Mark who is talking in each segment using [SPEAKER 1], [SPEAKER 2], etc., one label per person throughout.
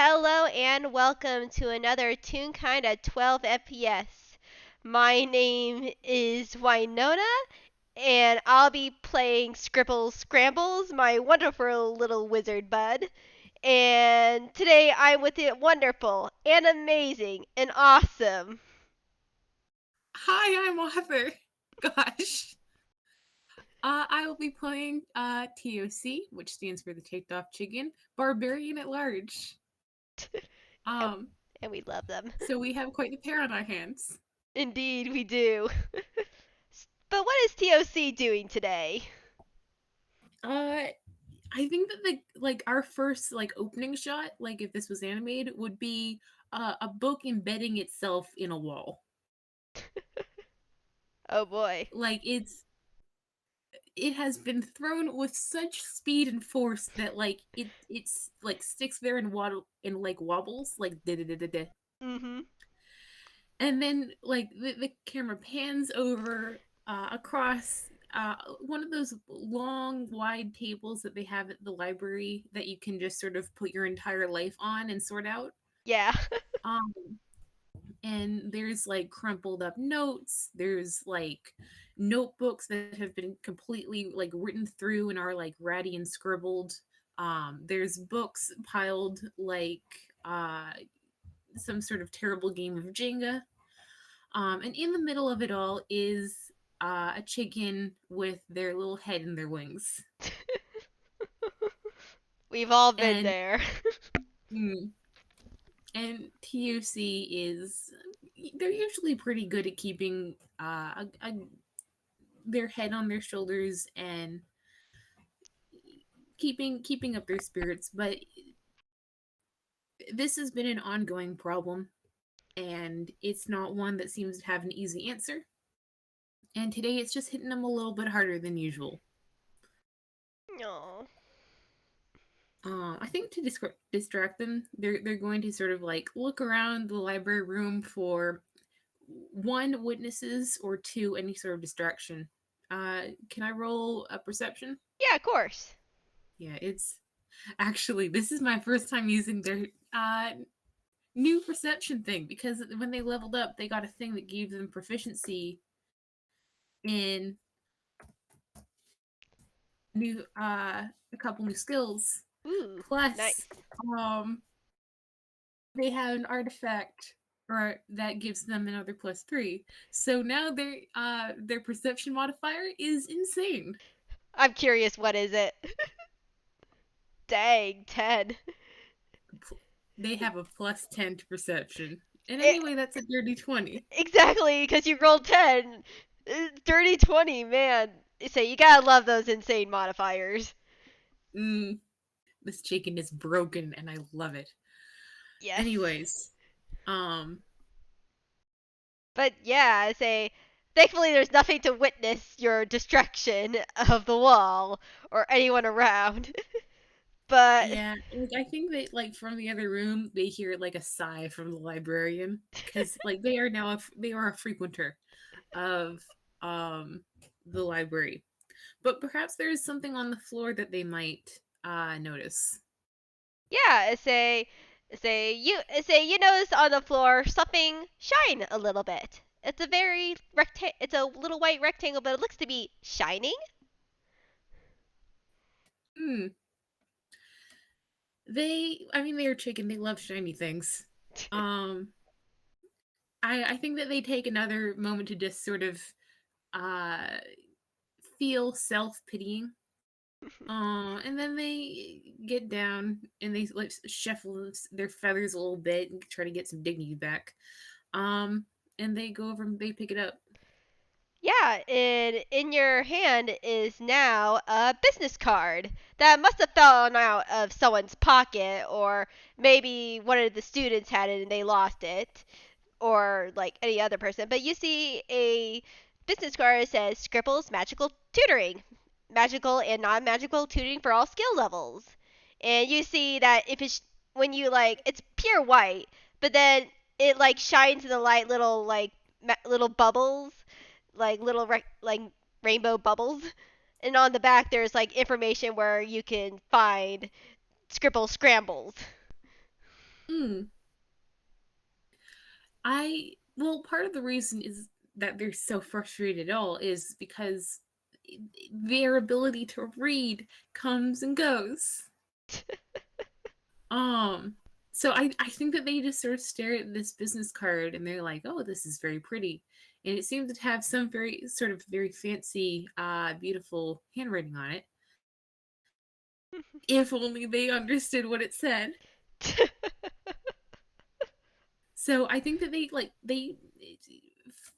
[SPEAKER 1] Hello and welcome to another Toonkind at 12 FPS. My name is Winona and I'll be playing Scribbles Scrambles, my wonderful little wizard bud. And today I'm with the wonderful and amazing and awesome.
[SPEAKER 2] Hi, I'm Arthur. Gosh. I will be playing T.O.C, which stands for the Taped Off Chicken, Barbarian at Large.
[SPEAKER 1] and,
[SPEAKER 2] Um,
[SPEAKER 1] and we love them.
[SPEAKER 2] so we have quite the pair on our hands.
[SPEAKER 1] Indeed, we do. But what is TOC doing today?
[SPEAKER 2] Uh, I think that our first opening shot, like if this was animated, would be a book embedding itself in a wall.
[SPEAKER 1] Oh boy.
[SPEAKER 2] Like it has been thrown with such speed and force that it's like sticks there and waddle and like wobbles like da da da da da.
[SPEAKER 1] Mm-hmm.
[SPEAKER 2] And then the camera pans over across one of those long wide tables that they have at the library that you can just sort of put your entire life on and sort out.
[SPEAKER 1] Yeah.
[SPEAKER 2] um and there's like crumpled up notes, there's like notebooks that have been completely like written through and are like ratty and scribbled. There's books piled like some sort of terrible game of Jenga. And in the middle of it all is a chicken with their little head and their wings.
[SPEAKER 1] We've all been
[SPEAKER 2] And
[SPEAKER 1] there.
[SPEAKER 2] mm, and T.O.C is they're usually pretty good at keeping their head on their shoulders and keeping up their spirits, but this has been an ongoing problem and it's not one that seems to have an easy answer. And today it's just hitting them a little bit harder than usual.
[SPEAKER 1] No.
[SPEAKER 2] I think to distract them, they're going to sort of like look around the library room for one, witnesses, or two, any sort of distraction. Can I roll a perception?
[SPEAKER 1] Yeah, of course.
[SPEAKER 2] Yeah, it's actually this is my first time using their uh new perception thing, because when they leveled up, they got a thing that gave them proficiency in new a couple new skills.
[SPEAKER 1] Ooh, nice.
[SPEAKER 2] Plus, um, they have an artifact or that gives them another +3. So now their perception modifier is insane.
[SPEAKER 1] I'm curious, what is it? Dang, 10.
[SPEAKER 2] They have a +10 to perception. And
[SPEAKER 1] It,
[SPEAKER 2] anyway, that's a dirty 20.
[SPEAKER 1] exactly, because you rolled 10. Dirty 20, man. So you gotta love those insane modifiers.
[SPEAKER 2] Mm, this chicken is broken and I love it.
[SPEAKER 1] Yes.
[SPEAKER 2] Anyways, um,
[SPEAKER 1] But yeah, I say, thankfully there's nothing to witness your destruction of the wall or anyone around. But
[SPEAKER 2] yeah, like I think that like from the other room they hear like a sigh from the librarian because like they are now they are a frequenter of um the library, but perhaps there is something on the floor that they might notice.
[SPEAKER 1] yeah, say you notice on the floor something shine a little bit. It's a little white rectangle, but it looks to be shining.
[SPEAKER 2] Hmm. I mean, they're chicken. They love shiny things. Um, I think that they take another moment to just sort of uh feel self pitying. And then they get down and they like shuffle their feathers a little bit and try to get some dignity back. Um, and they go over and they pick it up.
[SPEAKER 1] Yeah, and in your hand is now a business card that must have fallen out of someone's pocket, or maybe one of the students had it and they lost it, or like any other person. But you see a business card that says Scribbles Magical Tutoring, magical and non-magical tutoring for all skill levels. And you see that if it's when you like it's pure white, but then it like shines in the light little like little bubbles, like little like rainbow bubbles. And on the back there's like information where you can find Scribble Scrambles.
[SPEAKER 2] Mm. Well, part of the reason is that they're so frustrated at all is because their ability to read comes and goes. Um, so I think that they just sort of stare at this business card and they're like, "Oh, this is very pretty," and it seems to have some very sort of very fancy, beautiful handwriting on it. If only they understood what it said. So I think that they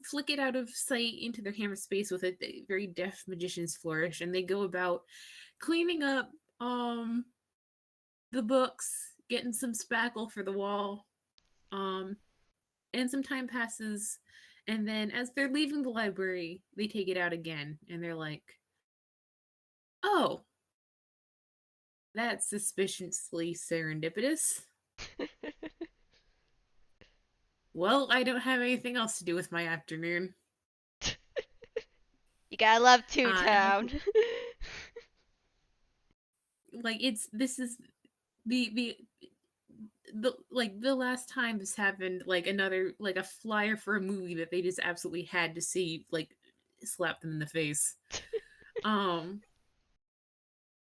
[SPEAKER 2] flick it out of sight into their hammer space with a very deft magician's flourish, and they go about cleaning up the books, getting some spackle for the wall. Um, and some time passes, and then as they're leaving the library, they take it out again, and they're like, "Oh, that's suspiciously serendipitous. Well, I don't have anything else to do with my afternoon."
[SPEAKER 1] You gotta love
[SPEAKER 2] And I
[SPEAKER 1] Toontown.
[SPEAKER 2] like it's this is the the like the last time this happened, like another like a flyer for a movie that they just absolutely had to see, like slap them in the face. Um,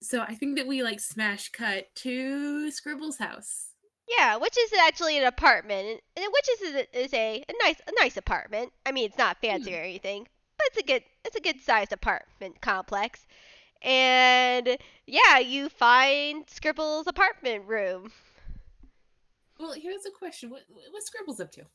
[SPEAKER 2] so I think that we like smash cut to Scribbles' house.
[SPEAKER 1] Yeah, which is actually an apartment, and which is a nice apartment. I mean, it's not fancy
[SPEAKER 2] Hmm.
[SPEAKER 1] or anything, but it's a good sized apartment complex. And yeah, you find Scribble's apartment room.
[SPEAKER 2] Well, here's a question: what's Scribbles up to?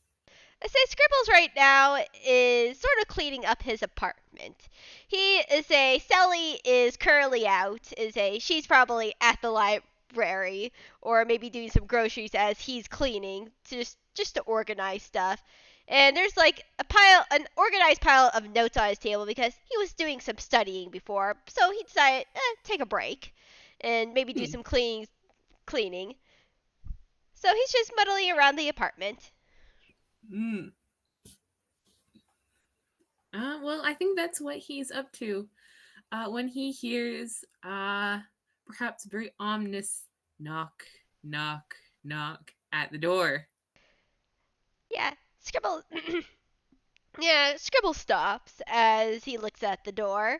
[SPEAKER 1] I say Scribbles right now is sort of cleaning up his apartment. He is a Sally is currently out. She's probably at the library or maybe doing some groceries as he's cleaning to just to organize stuff. And there's like an organized pile of notes on his table because he was doing some studying before, so he decided take a break and maybe do
[SPEAKER 2] Hmm.
[SPEAKER 1] some cleaning. So he's just muddling around the apartment.
[SPEAKER 2] Mm. Well, I think that's what he's up to. When he hears, perhaps very ominous knock, knock, knock at the door.
[SPEAKER 1] Yeah, Scribble. Yeah, Scribble stops as he looks at the door.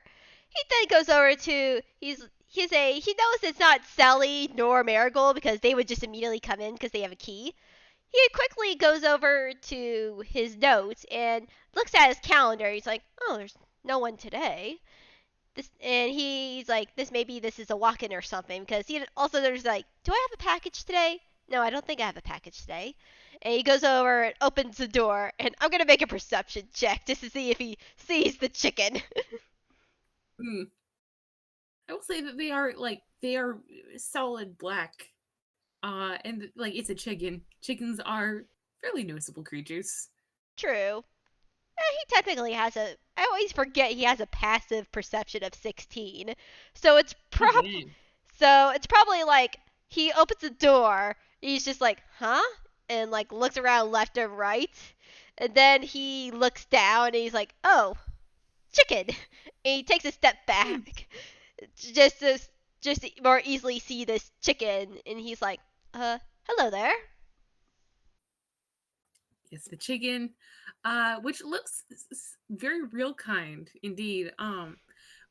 [SPEAKER 1] He then goes over to he knows it's not Sally nor Marigold because they would just immediately come in because they have a key. He quickly goes over to his notes and looks at his calendar. He's like, "Oh, there's no one today." And he's like, this is a walk-in or something because he also there's like, "Do I have a package today?" "No, I don't think I have a package today." And he goes over and opens the door, and I'm gonna make a perception check just to see if he sees the chicken.
[SPEAKER 2] Hmm. I will say that they are solid black. And like it's a chicken. Chickens are fairly noticeable creatures.
[SPEAKER 1] True. He technically has a. I always forget he has a passive perception of 16. So it's
[SPEAKER 2] Oh
[SPEAKER 1] prob.
[SPEAKER 2] dang.
[SPEAKER 1] So it's probably like he opens the door. He's just like, huh? And like looks around left and right. And then he looks down and he's like, oh, chicken. And he takes a step
[SPEAKER 2] Hmm.
[SPEAKER 1] back just to just to more easily see this chicken. And he's like, hello there.
[SPEAKER 2] Yes, the chicken, which looks very real kind indeed.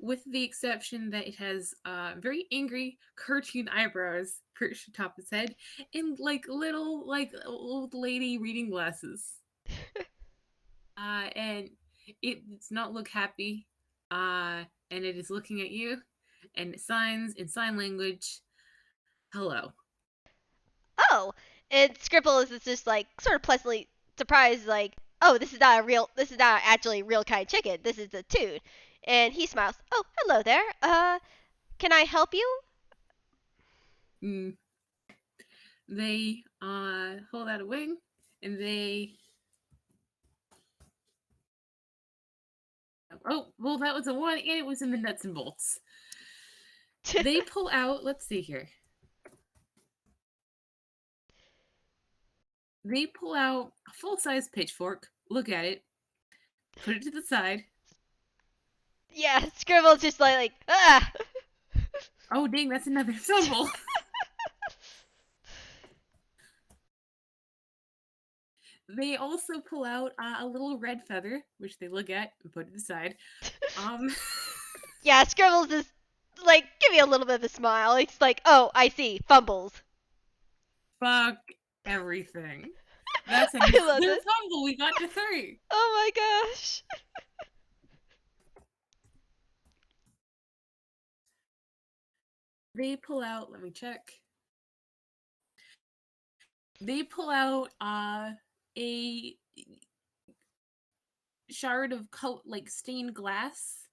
[SPEAKER 2] With the exception that it has very angry cartoon eyebrows perched atop its head and like little like old lady reading glasses. And it does not look happy. And it is looking at you and it signs in sign language, hello.
[SPEAKER 1] Oh, and Scribbles is just like sort of pleasantly surprised, like, oh, this is not actually real kind chicken. This is a toon. And he smiles. Oh, hello there. Can I help you?
[SPEAKER 2] Mm. They hold out a wing and they oh well that was a one and it was in the nuts and bolts. They pull out, let's see here. They pull out a full-size pitchfork, look at it, put it to the side.
[SPEAKER 1] Yeah, Scribbles just like ah.
[SPEAKER 2] Oh dang, that's another symbol. They also pull out a little red feather, which they look at and put it aside. Um,
[SPEAKER 1] Yeah, Scribbles is like, give me a little bit of a smile. He's like, oh, I see, fumbles.
[SPEAKER 2] fuck everything. That's another
[SPEAKER 1] I love it.
[SPEAKER 2] fumble. We got to three.
[SPEAKER 1] Oh my gosh.
[SPEAKER 2] They pull out. Let me check. They pull out a shard of like stained glass.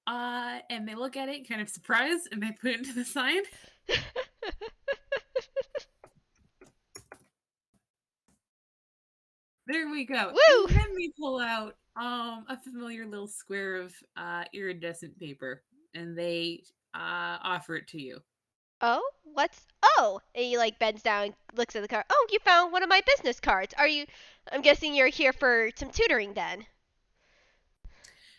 [SPEAKER 2] And they look at it, kind of surprised, and they put it into the sign. There we go.
[SPEAKER 1] Woo!
[SPEAKER 2] And then we pull out a familiar little square of iridescent paper, and they offer it to you.
[SPEAKER 1] Oh, what's oh? And he like bends down, looks at the card. Oh, you found one of my business cards. Are you? I'm guessing you're here for some tutoring then.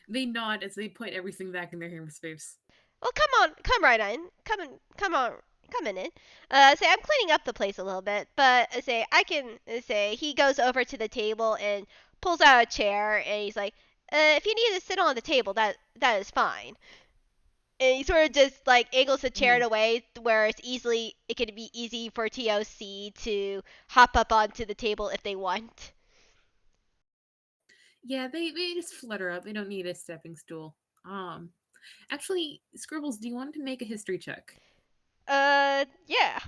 [SPEAKER 2] They nod as they put everything back in their hammer space.
[SPEAKER 1] Well, come on, come right in. Come in, come on, coming in. Say I'm cleaning up the place a little bit, but say I can say he goes over to the table and pulls out a chair, and he's like, if you need to sit on the table, that is fine. And he sort of just like angles the chair in
[SPEAKER 2] Mm.
[SPEAKER 1] a way where it could be easy for T.O.C to hop up onto the table if they want.
[SPEAKER 2] Yeah, they just flutter up. They don't need a stepping stool. Um, Actually, Scribbles, do you want to make a history check?
[SPEAKER 1] Yeah.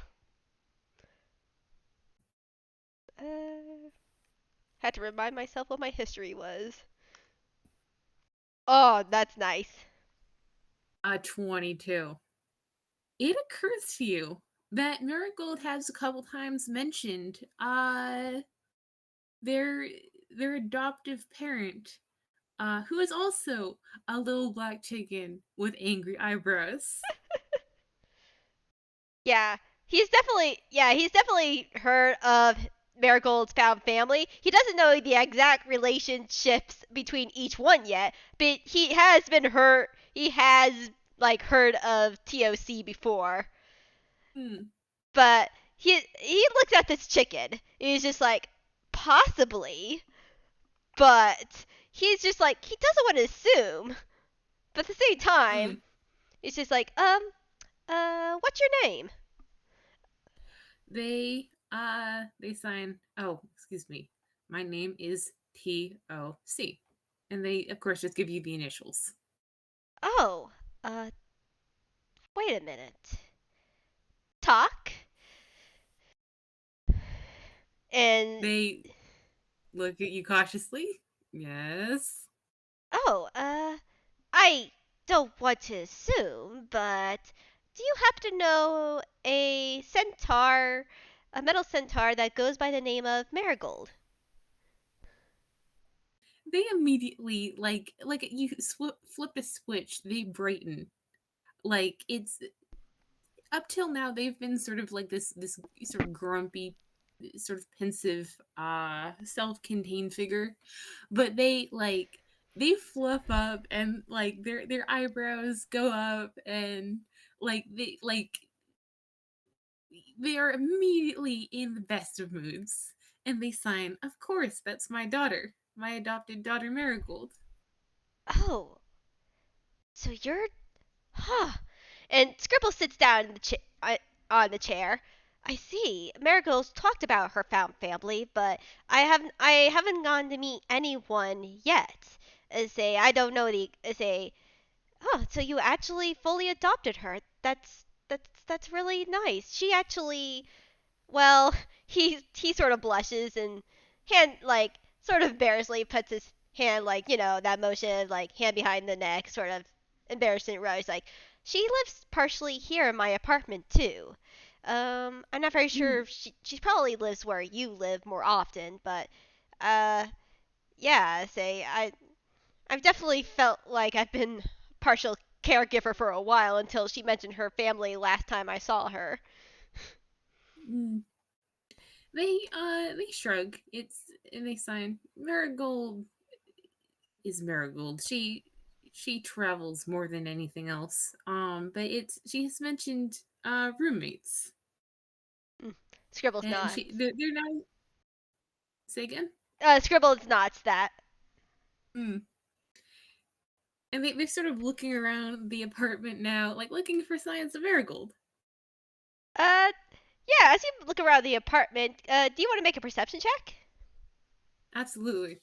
[SPEAKER 1] Uh, had to remind myself what my history was. Oh, that's nice.
[SPEAKER 2] 22. It occurs to you that Marigold has a couple times mentioned their their adoptive parent, who is also a little black chicken with angry eyebrows.
[SPEAKER 1] Yeah, he's definitely heard of Marigold's found family. He doesn't know the exact relationships between each one yet, but he has like heard of T.O.C before.
[SPEAKER 2] Hmm.
[SPEAKER 1] But he looks at this chicken. He's just like, possibly, but he's just like he doesn't want to assume. But at the same
[SPEAKER 2] Hmm.
[SPEAKER 1] time, he's just like, what's your name?
[SPEAKER 2] They sign. Oh, excuse me. My name is T.O.C. And they of course just give you the initials.
[SPEAKER 1] Oh, uh, wait a minute. Talk? And
[SPEAKER 2] They look at you cautiously. Yes.
[SPEAKER 1] oh, I don't want to assume, but do you happen to know a metal centaur that goes by the name of Marigold?
[SPEAKER 2] They immediately like you flip a switch, they brighten. Like it's up till now they've been sort of like this sort of grumpy, sort of pensive, self-contained figure, but they fluff up and like their eyebrows go up and they are immediately in the best of moods and they sign, of course, that's my daughter, my adopted daughter Marigold.
[SPEAKER 1] Oh, so you're, huh? And Scribble sits down on the chair. I see. Marigold's talked about her found family, but I haven't gone to meet anyone yet. Say I don't know the say. Oh, so you actually fully adopted her. That's really nice. She actually, well, he sort of blushes and sort of embarrassedly puts his hand that motion like hand behind the neck, sort of embarrassing rose like she lives partially here in my apartment too. I'm not very sure
[SPEAKER 2] Mm,
[SPEAKER 1] if she probably lives where you live more often, but uh yeah, I've definitely felt like I've been partial caregiver for a while until she mentioned her family last time I saw her.
[SPEAKER 2] mm. They shrug. It's and they sign. Marigold is Marigold. She travels more than anything else. But it's she has mentioned roommates,
[SPEAKER 1] Mm. Scribbles
[SPEAKER 2] and
[SPEAKER 1] nods.
[SPEAKER 2] they're now say again.
[SPEAKER 1] Scribbles nods that.
[SPEAKER 2] Hmm. And they're sort of looking around the apartment now, like looking for signs of Marigold.
[SPEAKER 1] Uh, yeah. As you look around the apartment, do you want to make a perception check?
[SPEAKER 2] Absolutely.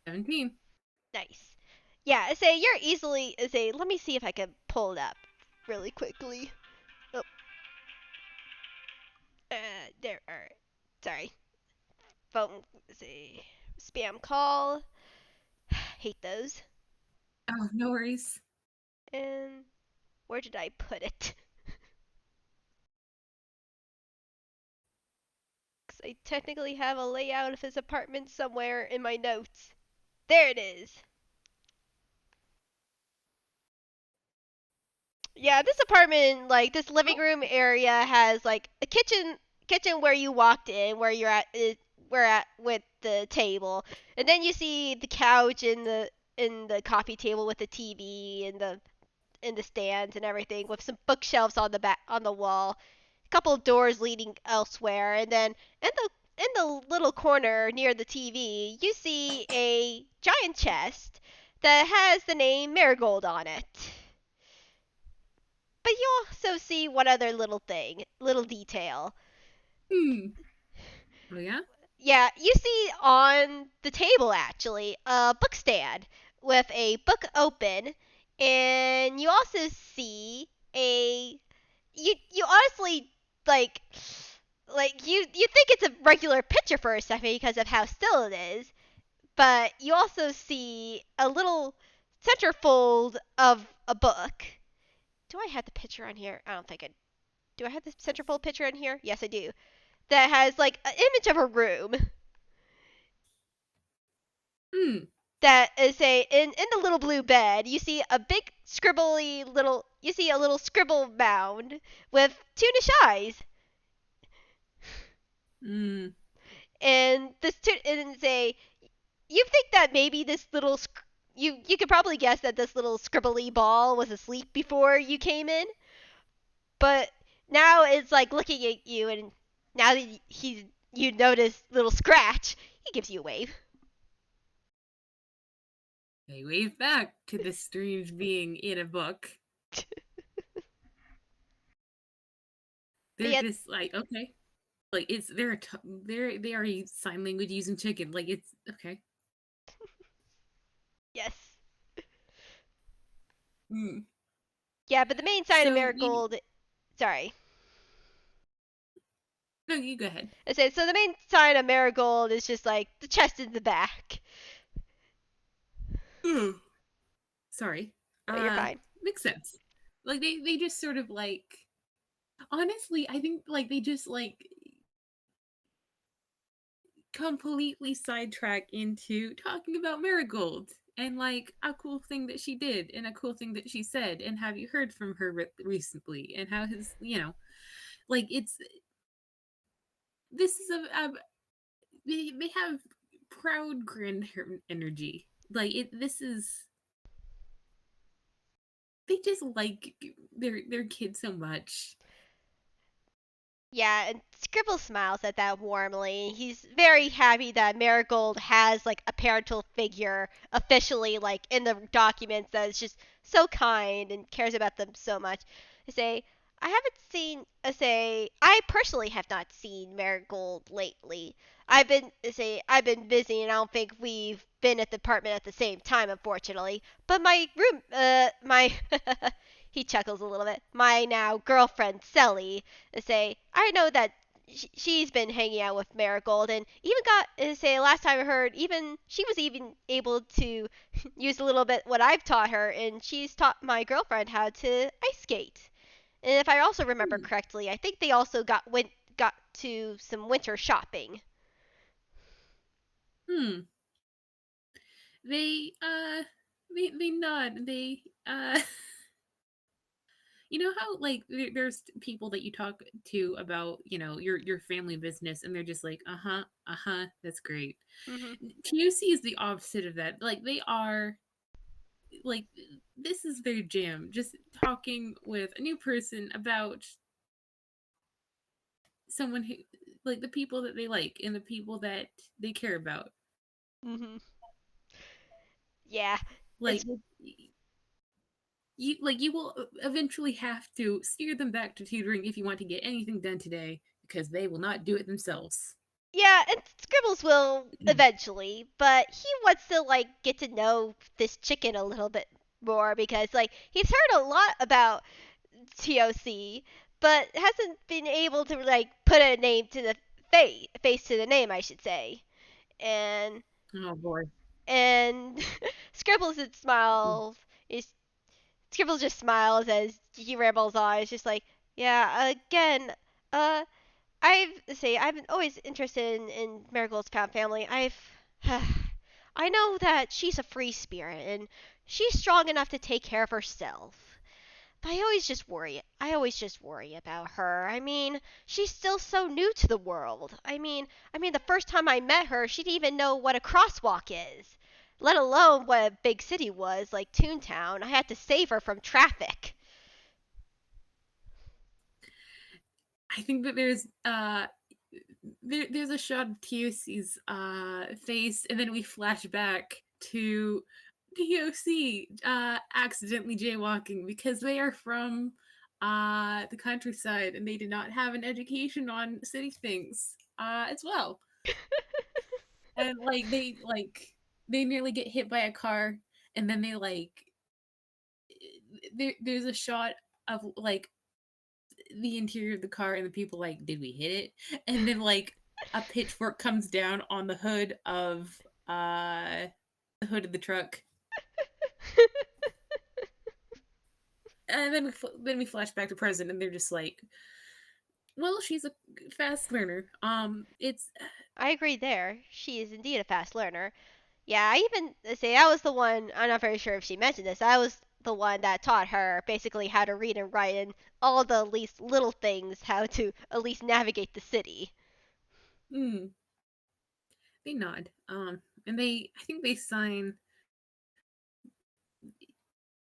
[SPEAKER 2] 17.
[SPEAKER 1] Nice. Yeah. Say you're easily. Say, let me see if I can pull it up really quickly. Oh, there. Sorry. Phone. Say, spam call. Hate those.
[SPEAKER 2] Oh, no worries.
[SPEAKER 1] And where did I put it? Because I technically have a layout of his apartment somewhere in my notes. There it is. Yeah, this apartment, like this living
[SPEAKER 2] Oh.
[SPEAKER 1] room area, has like a kitchen where you walked in, where you're at, where at with the table, and then you see the couch in the coffee table with the TV and the stands and everything, with some bookshelves on the back on the wall, a couple of doors leading elsewhere, and then in the little corner near the TV, you see a giant chest that has the name Marigold on it. But you also see one other little detail.
[SPEAKER 2] Hmm. Oh, yeah?
[SPEAKER 1] Yeah, you see on the table actually a book stand with a book open, and you also see a you honestly like you think it's a regular picture for a second because of how still it is, but you also see a little centerfold of a book. Do I have the picture on here? I don't think I do. I have the centerfold picture in here? Yes, I do. That has like an image of a room
[SPEAKER 2] Hmm.
[SPEAKER 1] that is a in the little blue bed. You see a big scribbly little. You see a little scribble mound with two eyes,
[SPEAKER 2] Hmm.
[SPEAKER 1] and and it's a. You think that maybe this little you could probably guess that this little scribbly ball was asleep before you came in, but now it's like looking at you, and now that you notice little scratch, he gives you a wave.
[SPEAKER 2] They wave back to this strange being in a book.
[SPEAKER 1] But
[SPEAKER 2] They're
[SPEAKER 1] yet,
[SPEAKER 2] just like, okay. Like it's they are sign language using chicken. Like it's okay.
[SPEAKER 1] yes.
[SPEAKER 2] Hmm.
[SPEAKER 1] Yeah, but the main sign of
[SPEAKER 2] So you
[SPEAKER 1] Marigold. Sorry.
[SPEAKER 2] no, you go ahead.
[SPEAKER 1] I said, so the main sign of Marigold is just like the chest in the back.
[SPEAKER 2] Ugh. Sorry.
[SPEAKER 1] No, you're
[SPEAKER 2] Uh
[SPEAKER 1] fine.
[SPEAKER 2] Makes sense. Like they just sort of like honestly, I think like they just like completely sidetrack into talking about Marigold and like a cool thing that she did and a cool thing that she said and have you heard from her recently and how his like it's this is a they have proud grand energy like it this is they just like their kid so much.
[SPEAKER 1] Yeah, and Scribble smiles at that warmly. He's very happy that Marigold has like a parental figure officially like in the documents that is just so kind and cares about them so much. I say, I haven't seen I say I personally have not seen Marigold lately. I've been busy and I don't think we've been at the apartment at the same time unfortunately. But my room my he chuckles a little bit. My now girlfriend Sally say I know that she's been hanging out with Marigold and even got say last time I heard even she was even able to use a little bit what I've taught her and she's taught my girlfriend how to ice skate. And if I also remember
[SPEAKER 2] Hmm.
[SPEAKER 1] correctly, I think they also got to some winter shopping.
[SPEAKER 2] Hmm. They they nod. They you know how like there's people that you talk to about your family business and they're just like that's great.
[SPEAKER 1] Mhm.
[SPEAKER 2] T.O.C is the opposite of that. Like they are like this is their jam. Just talking with a new person about someone who like the people that they like and the people that they care about.
[SPEAKER 1] Mhm. Yeah.
[SPEAKER 2] Like
[SPEAKER 1] It's
[SPEAKER 2] you will eventually have to steer them back to tutoring if you want to get anything done today because they will not do it themselves.
[SPEAKER 1] yeah, and Scribbles will eventually, but he wants to like get to know this chicken a little bit more because like he's heard a lot about T.O.C, but hasn't been able to like put a name to the face to the name, I should say. And
[SPEAKER 2] Oh boy.
[SPEAKER 1] and Scribbles just smiles. Is Scribbles just smiles as he rambles on. It's just like, yeah, again, uh, I've been always interested in Marigold's found family. I know that she's a free spirit and she's strong enough to take care of herself. But I always just worry about her. I mean, she's still so new to the world. I mean the first time I met her, she didn't even know what a crosswalk is, let alone what a big city was like Toontown. I had to save her from traffic.
[SPEAKER 2] I think that there's a shot of T.O.C's face, and then we flash back to T.O.C. Accidentally jaywalking because they are from the countryside and they did not have an education on city things as well. And they nearly get hit by a car, and then they there's a shot of like the interior of the car and the people like, did we hit it? And then like a pitchfork comes down on uh the hood of the truck. And then we flash back to present and they're just like, well, she's a fast learner. It's
[SPEAKER 1] I agree there. She is indeed a fast learner. Yeah, I even say I was the one. I'm not very sure if she mentioned this. I was the one that taught her basically how to read and write and all the least little things, how to at least navigate the city.
[SPEAKER 2] mm, they nod. And they I think they sign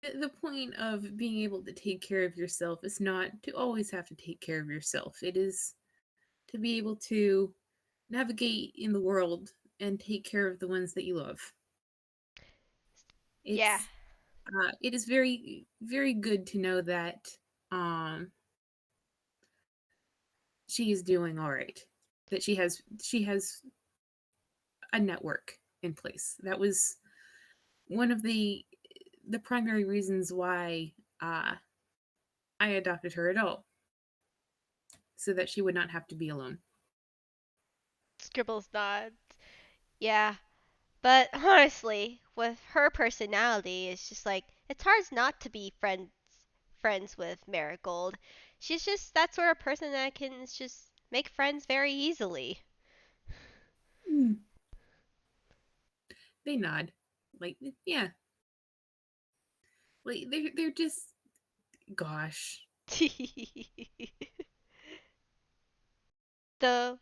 [SPEAKER 2] the point of being able to take care of yourself is not to always have to take care of yourself. It is to be able to navigate in the world and take care of the ones that you love.
[SPEAKER 1] Yeah,
[SPEAKER 2] It's it is very good to know that um she is doing all right. That she has a network in place. That was one of the primary reasons why I adopted her at all, so that she would not have to be alone.
[SPEAKER 1] Scribbles nods. Yeah, but honestly, with her personality, it's just like it's hard not to be friends with Marigold. She's just that sort of person that can just make friends very easily.
[SPEAKER 2] Mm. They nod, like yeah, like they're just gosh.
[SPEAKER 1] though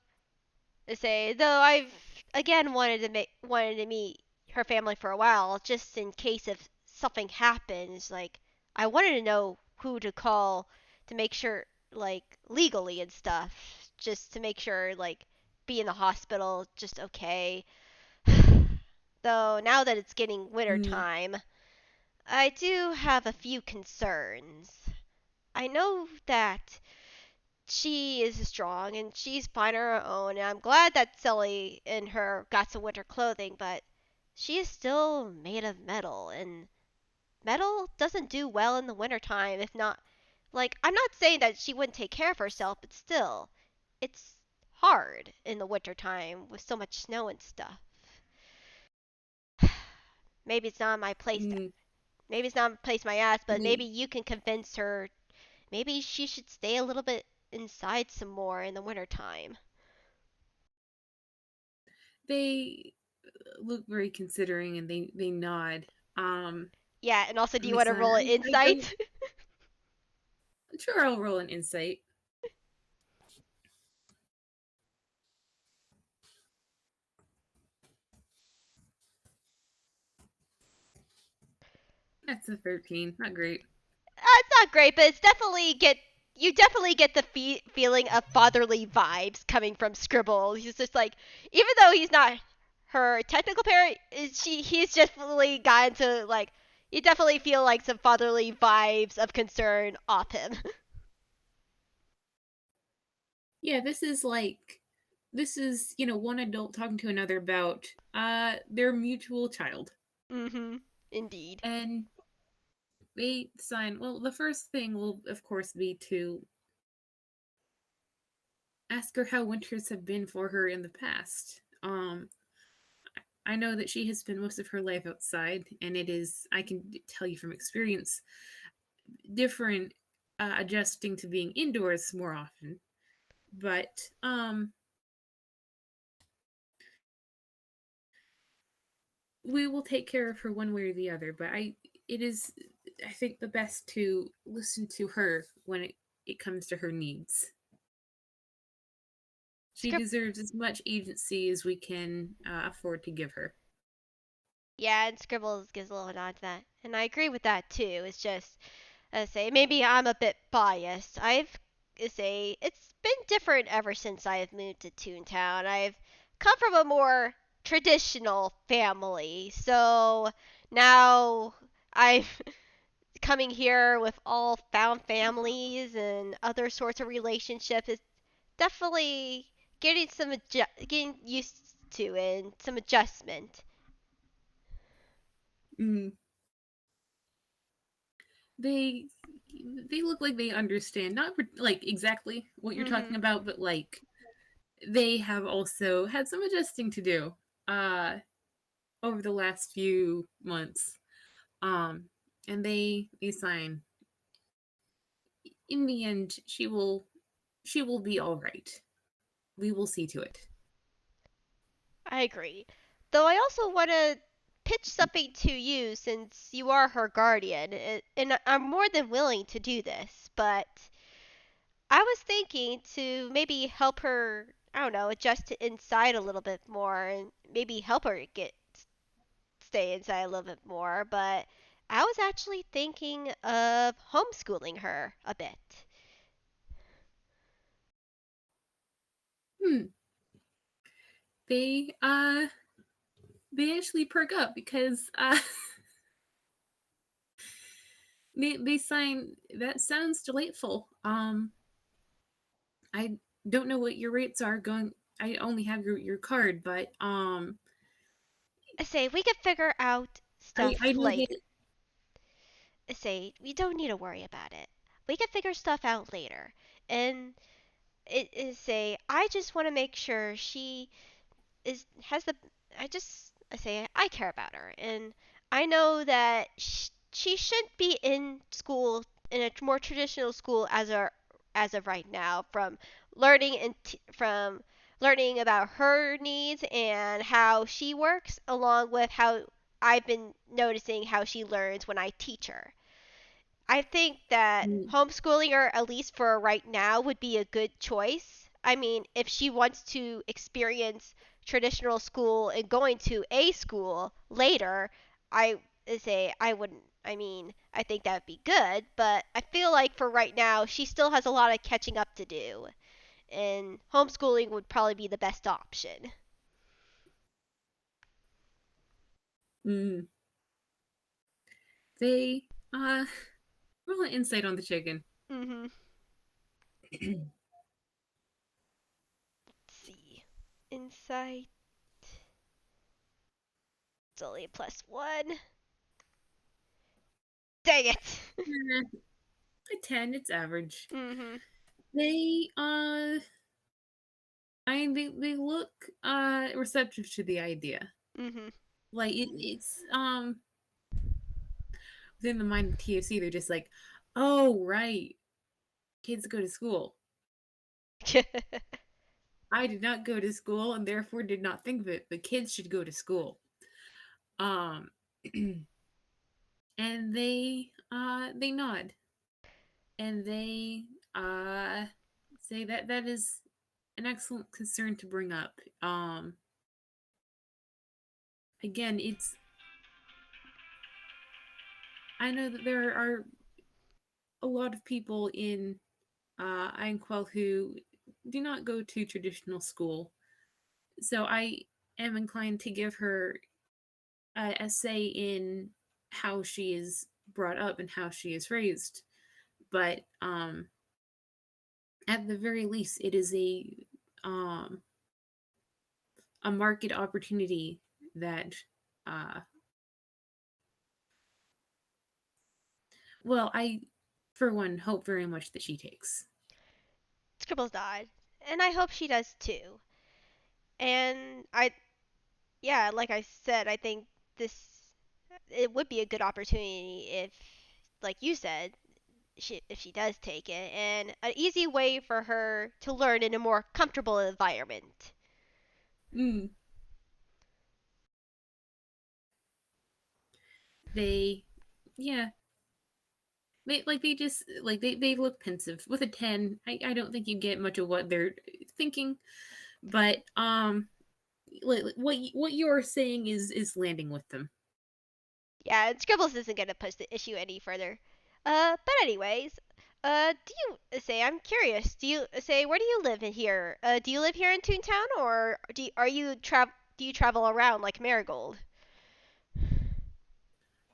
[SPEAKER 1] though I've again wanted to meet her family for a while, just in case if something happens. Like I wanted to know who to call to make sure, like legally and stuff, just to make sure like be in the hospital just okay. Though now that it's getting winter
[SPEAKER 2] Mm.
[SPEAKER 1] time, I do have a few concerns. I know that she is strong and she's fine on her own. And I'm glad that Sully and her got some winter clothing, but she is still made of metal, and metal doesn't do well in the wintertime. If not, like, I'm not saying that she wouldn't take care of herself, but still, it's hard in the wintertime with so much snow and stuff. maybe it's not my place.
[SPEAKER 2] Mm.
[SPEAKER 1] Maybe it's not my place my ass, but maybe
[SPEAKER 2] They
[SPEAKER 1] you can convince her. Maybe she should stay a little bit inside some more in the wintertime.
[SPEAKER 2] they look very considering and they nod. Um,
[SPEAKER 1] Yeah, and also, do
[SPEAKER 2] and
[SPEAKER 1] you
[SPEAKER 2] they
[SPEAKER 1] want to
[SPEAKER 2] sign.
[SPEAKER 1] roll an
[SPEAKER 2] I don't.
[SPEAKER 1] insight?
[SPEAKER 2] Sure, I'll roll an insight. That's a 13. Not great.
[SPEAKER 1] It's not great, but it's definitely get you definitely get the feeling of fatherly vibes coming from Scribble. He's just like, even though he's not her technical parent, he's definitely gotten to like, you definitely feel like some fatherly vibes of concern off him.
[SPEAKER 2] Yeah, this is, one adult talking to another about their mutual child.
[SPEAKER 1] Mhm. Indeed.
[SPEAKER 2] And they sign, well, the first thing will of course be to ask her how winters have been for her in the past. I know that she has spent most of her life outside, and it is, I can tell you from experience, different adjusting to being indoors more often. But we will take care of her one way or the other. But it is, I think, the best to listen to her when it comes to her needs. She
[SPEAKER 1] Scrib
[SPEAKER 2] deserves as much agency as we can afford to give her.
[SPEAKER 1] Yeah, and Scribbles gives a little nod to that, and I agree with that too. It's just, I say maybe I'm a bit biased. It's been different ever since I've moved to Toontown. I've come from a more traditional family, so now I'm coming here with all found families and other sorts of relationships. It's definitely getting used to it and some adjustment.
[SPEAKER 2] Mm. They they look like they understand, not like exactly what you're talking
[SPEAKER 1] Mhm.
[SPEAKER 2] about, but like they have also had some adjusting to do uh over the last few months. Um and they sign, in the end she will be all right. We will see to it.
[SPEAKER 1] I agree. Though I also want to pitch something to you since you are her guardian, and I'm more than willing to do this, but I was thinking to maybe help her, I don't know, adjust to inside a little bit more and maybe help her get stay inside a little bit more, but I was actually thinking of homeschooling her a bit.
[SPEAKER 2] Hmm. They they actually perk up because they sign, that sounds delightful. I don't know what your rates are going. I only have your card, but
[SPEAKER 1] I say we could figure out
[SPEAKER 2] I
[SPEAKER 1] stuff
[SPEAKER 2] know
[SPEAKER 1] later.
[SPEAKER 2] that.
[SPEAKER 1] Say we don't need to worry about it. We can figure stuff out later. And it is say I just want to make sure she is has the I say I care about her and I know that she shouldn't be in school in a more traditional school as of right now from learning about her needs and how she works along with how I've been noticing how she learns when I teach her. I think that
[SPEAKER 2] Mm,
[SPEAKER 1] homeschooling her, at least for right now, would be a good choice. I mean, if she wants to experience traditional school and going to a school later, I say I wouldn't. I mean, I think that would be good, but I feel like for right now, she still has a lot of catching up to do, and homeschooling would probably be the best option.
[SPEAKER 2] mm. They roll an insight on the chicken.
[SPEAKER 1] Mhm. Let's see. Insight. It's only a +1. Dang it.
[SPEAKER 2] A 10, it's average.
[SPEAKER 1] Mhm.
[SPEAKER 2] They they look receptive to the idea.
[SPEAKER 1] Mhm.
[SPEAKER 2] Like it's within the mind of T.O.C, they're just like, oh right, kids go to school. I did not go to school and therefore did not think that the kids should go to school. Um and they nod, and they uh say that that is an excellent concern to bring up. Again, I know that there are a lot of people in Einquell who do not go to traditional school, so I am inclined to give her a say in how she is brought up and how she is raised. But at the very least, it is um, a market opportunity that, uh, well, I, for one, hope very much that she takes.
[SPEAKER 1] Scribbles died, and I hope she does too. And yeah, like I said, I think this it would be a good opportunity if, like you said, if she does take it, and an easy way for her to learn in a more comfortable environment.
[SPEAKER 2] Mm, they, yeah, they just they look pensive. With a 10, I don't think you get much of what they're thinking, but what you're saying is landing with them.
[SPEAKER 1] Yeah, and Scribbles isn't gonna push the issue any further. But anyways, do you say? I'm curious. Do you say where do you live in here? Do you live here in Toontown, or are you Do you travel around like Marigold?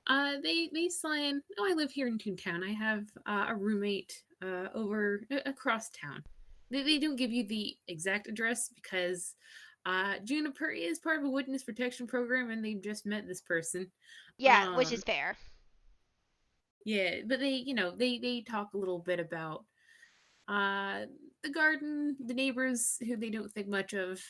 [SPEAKER 2] They sign. Oh, I live here in Toontown. I have a roommate over across town. They don't give you the exact address because Juniper is part of a witness protection program, and they've just met this person.
[SPEAKER 1] Yeah, which
[SPEAKER 2] Um,
[SPEAKER 1] is fair.
[SPEAKER 2] yeah, but they talk a little bit about uh the garden, the neighbors who they don't think much of.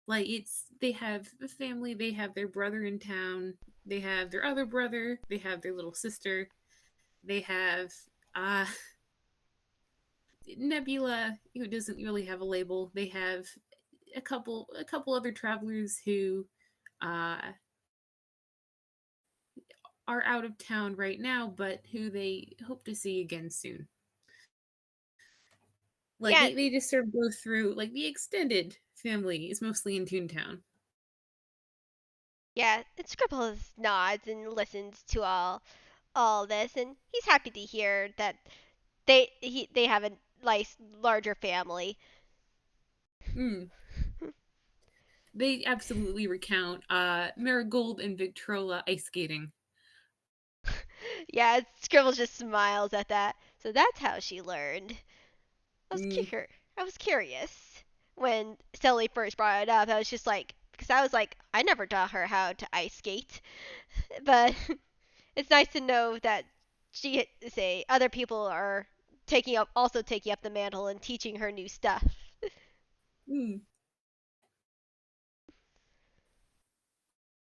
[SPEAKER 2] Like it's they have a family, they have their brother in town, they have their other brother, they have their little sister, they have uh Nebula, who doesn't really have a label. They have a couple other travelers who uh are out of town right now, but who they hope to see again soon. Like
[SPEAKER 1] Yeah,
[SPEAKER 2] they just sort of go through like the extended family is mostly in Toontown.
[SPEAKER 1] yeah. And Scribbles nods and listens to all this, and he's happy to hear that they have a nice larger family.
[SPEAKER 2] Mm. They absolutely recount Marigold and Victrola ice skating.
[SPEAKER 1] Yeah, Scribbles just smiles at that. So that's how she learned.
[SPEAKER 2] Mm.
[SPEAKER 1] I was curious when Sally first brought it up. I was just like, because I was like, I never taught her how to ice skate, but it's nice to know that she say other people are taking up the mantle and teaching her new stuff.
[SPEAKER 2] Mm.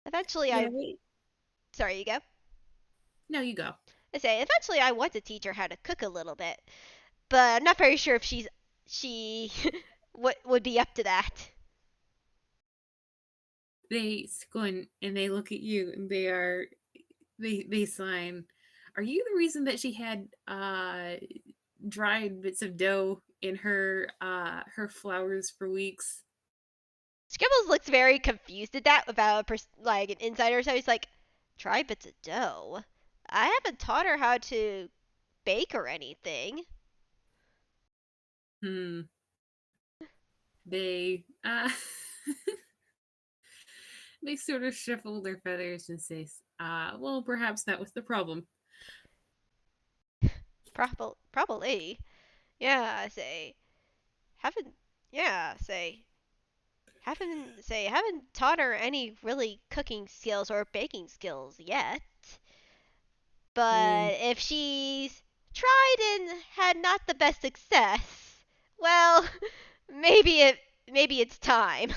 [SPEAKER 1] Eventually,
[SPEAKER 2] Yeah, wait.
[SPEAKER 1] sorry, you go.
[SPEAKER 2] No, you go.
[SPEAKER 1] I say eventually I want to teach her how to cook a little bit, but I'm not very sure if she would be up to that.
[SPEAKER 2] They squint and they look at you and they sign. Are you the reason that she had dried bits of dough in her flowers for weeks?
[SPEAKER 1] Scribbles looks very confused at that about like an insider, so he's like, try bits of dough. I haven't taught her how to bake or anything.
[SPEAKER 2] Hmm. They they sort of shuffle their feathers and say, well, perhaps that was the problem.
[SPEAKER 1] Probably. Yeah, I say. Haven't yeah, haven't taught her any really cooking skills or baking skills yet.
[SPEAKER 2] Hmm.
[SPEAKER 1] But if she's tried and had not the best success, well, maybe it's time.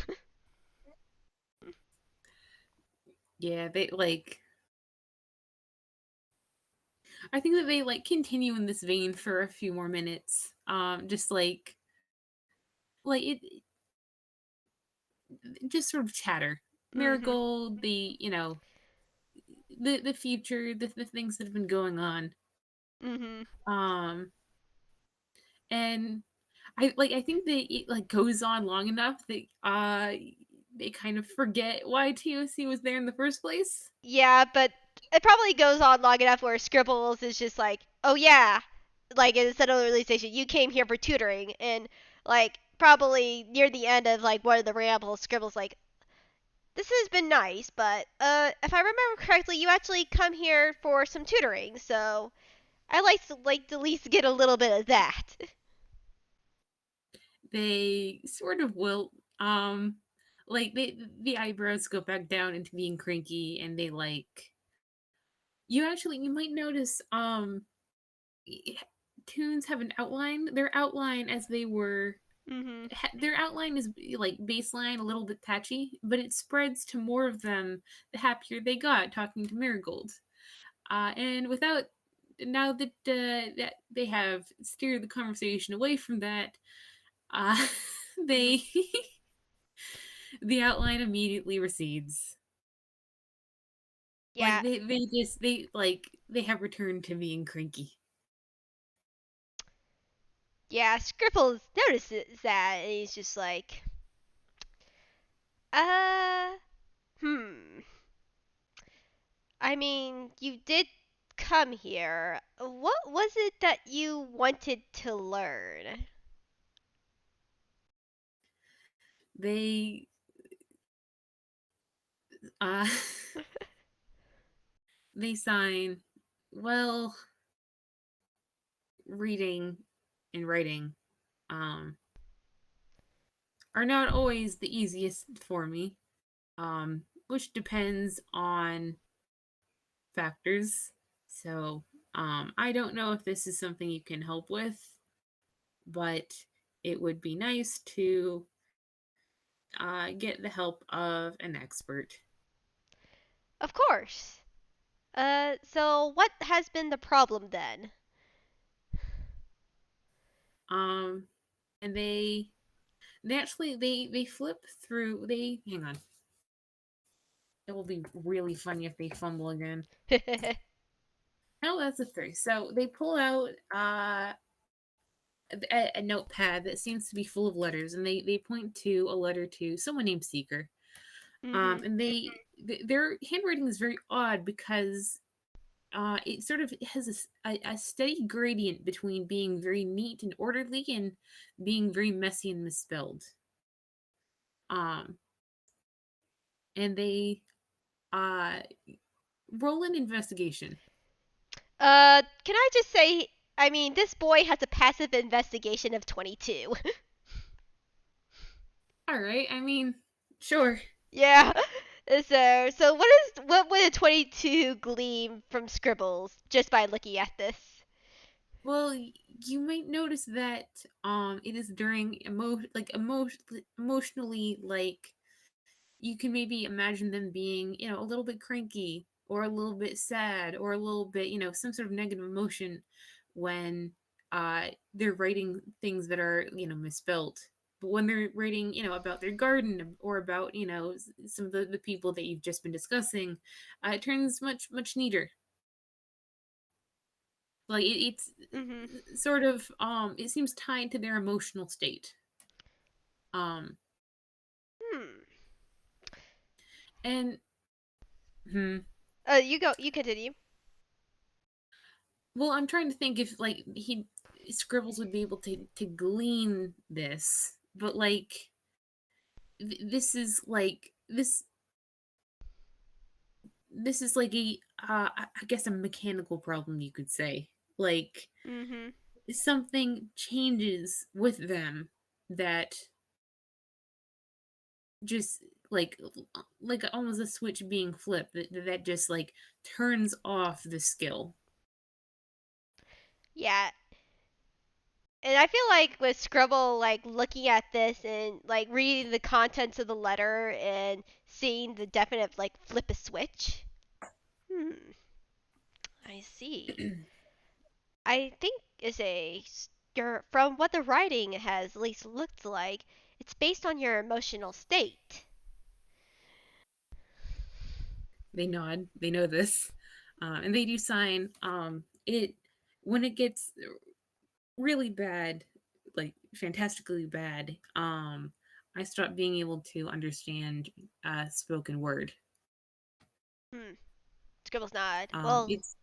[SPEAKER 2] Yeah, they like I think that they like continue in this vein for a few more minutes. Just like it just sort of chatter.
[SPEAKER 1] Mhm.
[SPEAKER 2] Marigold, the future, the things that have been going on.
[SPEAKER 1] Mhm.
[SPEAKER 2] Um and I think that it like goes on long enough that they kind of forget why TOC was there in the first place.
[SPEAKER 1] Yeah, but it probably goes on long enough where Scribbles is just like, oh yeah, like instead of the release station, you came here for tutoring, and like probably near the end of like one of the rambles, Scribbles like, this has been nice, but if I remember correctly, you actually come here for some tutoring, so I like to at least get a little bit of that.
[SPEAKER 2] They sort of wilt. Like the eyebrows go back down into being cranky, and they like you might notice y- tunes have an outline. Their outline as they were
[SPEAKER 1] Mhm.
[SPEAKER 2] their outline is like baseline, a little bit patchy, but it spreads to more of them the happier they got talking to Marigold. And without now that they have steered the conversation away from that, uh,
[SPEAKER 1] Mhm.
[SPEAKER 2] they the outline immediately recedes. Like
[SPEAKER 1] Yeah.
[SPEAKER 2] they have returned to being cranky.
[SPEAKER 1] Yeah, Scribbles notices that, and he's just like, uh, hmm. I mean, you did come here. What was it that you wanted to learn?
[SPEAKER 2] They uh they sign, well, reading and writing um are not always the easiest for me. Which depends on factors. So, I don't know if this is something you can help with, but it would be nice to get the help of an expert.
[SPEAKER 1] Of course. So what has been the problem then?
[SPEAKER 2] Um, and they actually they flip through. They hang on. It will be really funny if they fumble again. No, that's a three. So they pull out a notepad that seems to be full of letters, and they point to a letter to someone named Seeker.
[SPEAKER 1] Mhm.
[SPEAKER 2] And their handwriting is very odd because it sort of has a steady gradient between being very neat and orderly and being very messy and misspelled. Um, and they uh, roll an investigation.
[SPEAKER 1] Can I just say, I mean, this boy has a passive investigation of 22.
[SPEAKER 2] All right, I mean, sure.
[SPEAKER 1] Yeah. So what would a 22 gleam from Scribbles just by looking at this?
[SPEAKER 2] Well, you might notice that it is during emotionally like you can maybe imagine them being, a little bit cranky or a little bit sad or a little bit, some sort of negative emotion when they're writing things that are, misspelt. But when they're writing, about their garden or about, some of the people that you've just been discussing, it turns much, much neater. Like it's
[SPEAKER 1] Mhm.
[SPEAKER 2] sort of it seems tied to their emotional state. Um
[SPEAKER 1] Hmm.
[SPEAKER 2] and hmm,
[SPEAKER 1] You go. You continue.
[SPEAKER 2] well, I'm trying to think if like he Scribbles would be able to glean this, but like this is like this is like a I guess a mechanical problem you could say. Like
[SPEAKER 1] Mhm.
[SPEAKER 2] something changes with them that just like almost a switch being flipped that just like turns off the skill.
[SPEAKER 1] Yeah. And I feel like with Scribble, like looking at this and like reading the contents of the letter and seeing the definite like flip a switch. Hmm. I see. I think is a your from what the writing has at least looked like, it's based on your emotional state.
[SPEAKER 2] They nod. They know this, and they do sign. It when it gets really bad, like fantastically bad. I stop being able to understand spoken word.
[SPEAKER 1] Hmm. Scribbles nod. Well,
[SPEAKER 2] It's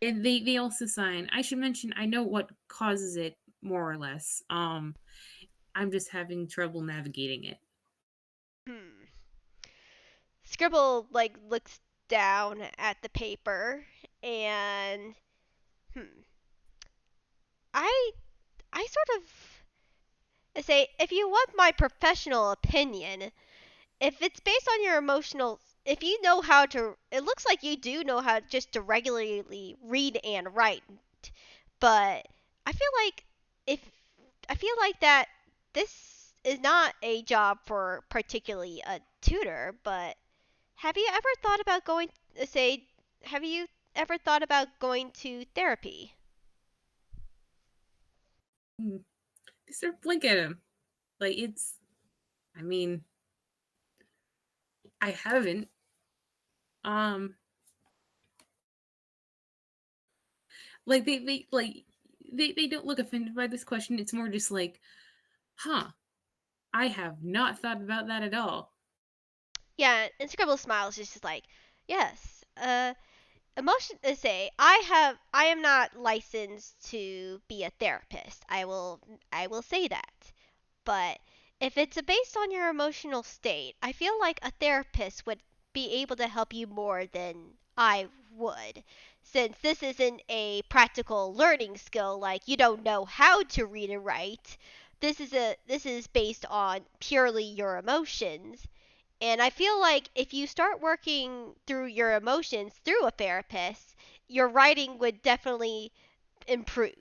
[SPEAKER 2] and they also sign. I should mention I know what causes it more or less. I'm just having trouble navigating it.
[SPEAKER 1] hmm. Scribble like looks down at the paper and hmm. I I sort of say if you want my professional opinion, if it's based on your emotional if you know how to it looks like you do know how just to regularly read and write, but I feel like if I feel like that this is not a job for particularly a tutor, but have you ever thought about going say have you ever thought about going to therapy?
[SPEAKER 2] Hmm. They sort of blink at him. Like it's I mean, I haven't. Um like they don't look offended by this question. It's more just like, huh, I have not thought about that at all.
[SPEAKER 1] Yeah, and Scribble smiles just like, "Yes. Emotion say I am not licensed to be a therapist. I will say that. But if it's based on your emotional state, I feel like a therapist would be able to help you more than I would. Since this isn't a practical learning skill like you don't know how to read and write, this is based on purely your emotions. And I feel like if you start working through your emotions through a therapist, your writing would definitely improve.